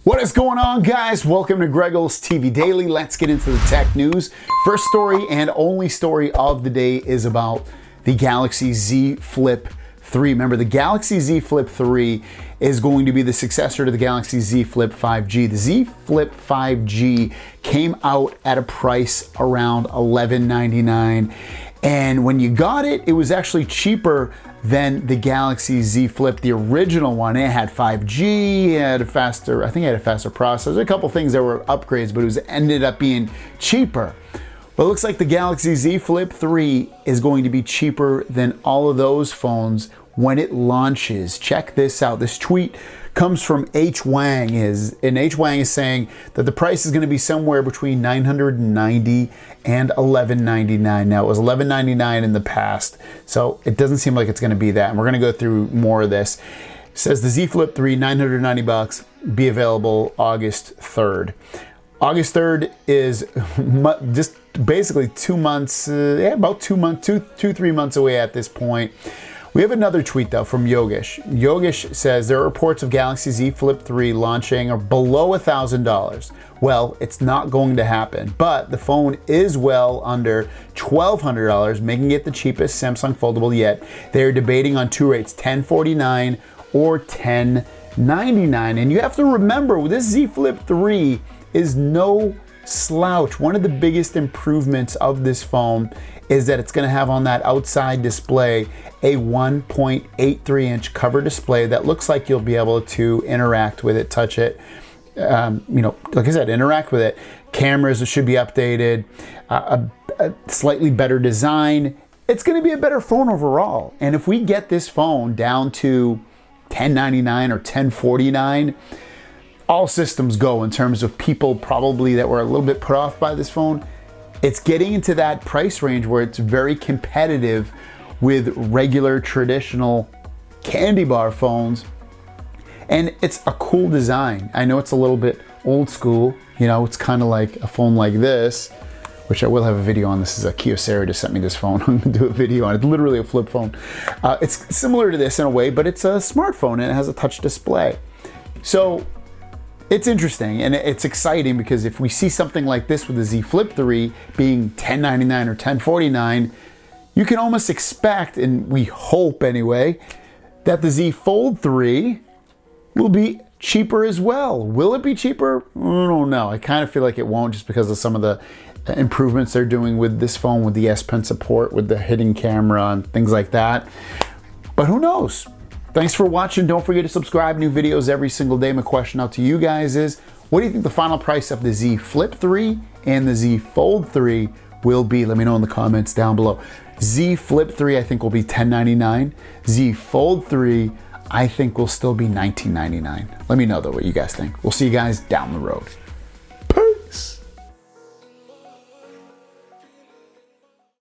What is going on, guys? Welcome to GregglesTV Daily. Let's get into the tech news. First story and only story of the day is about the Galaxy Z Flip 3. Remember, the Galaxy Z Flip 3 is going to be the successor to the Galaxy Z Flip 5G. The Z Flip 5G came out at a price around $11.99, and when you got it, it was actually cheaper than the Galaxy Z Flip, the original one. It had 5G, it had a faster, I think it had a faster processor, a couple things that were upgrades, but it ended up being cheaper. But it looks like the Galaxy Z Flip 3 is going to be cheaper than all of those phones when it launches. Check this out. This tweet comes from H. Wang, and H. Wang is saying that the price is going to be somewhere between $990 and $11.99. Now, it was $11.99 in the past, so it doesn't seem like it's going to be that. And we're going to go through more of this. It says the Z Flip 3, $990, be available August 3rd. August 3rd is just basically 2 months, about 2 months, 3 months away at this point. We have another tweet though from Yogesh. Yogesh says there are reports of Galaxy Z Flip 3 launching or below $1,000. Well, it's not going to happen, but the phone is well under $1,200, making it the cheapest Samsung foldable yet. They're debating on two rates, $1,049 or $1,099. And you have to remember, this Z Flip 3 is no slouch. One of the biggest improvements of this phone is that it's going to have on that outside display a 1.83 inch cover display that looks like you'll be able to interact with it, touch it, like I said, interact with it. Cameras should be updated, a slightly better design. It's going to be a better phone overall. And if we get this phone down to $10.99 or $10.49, all systems go in terms of people probably that were a little bit put off by this phone. It's getting into that price range where it's very competitive with regular traditional candy bar phones. And it's a cool design. I know it's a little bit old school. You know, it's kind of like a phone like this, which I will have a video on. This is a Kyocera just sent me this phone. I'm gonna do a video on it. It's literally a flip phone. It's similar to this in a way, but it's a smartphone and it has a touch display. So it's interesting and it's exciting because if we see something like this with the Z Flip 3 being $10.99 or $10.49, you can almost expect, and we hope anyway, that the Z Fold 3 will be cheaper as well. Will it be cheaper? I don't know. I kind of feel like it won't, just because of some of the improvements they're doing with this phone, with the S Pen support, with the hidden camera and things like that. But who knows? Thanks for watching. Don't forget to subscribe. New videos every single day. My question out to you guys is, what do you think the final price of the Z Flip 3 and the Z Fold 3 will be? Let me know in the comments down below. Z Flip 3 I think will be $10.99. Z Fold 3 I think will still be $19.99. Let me know though what you guys think. We'll see you guys down the road.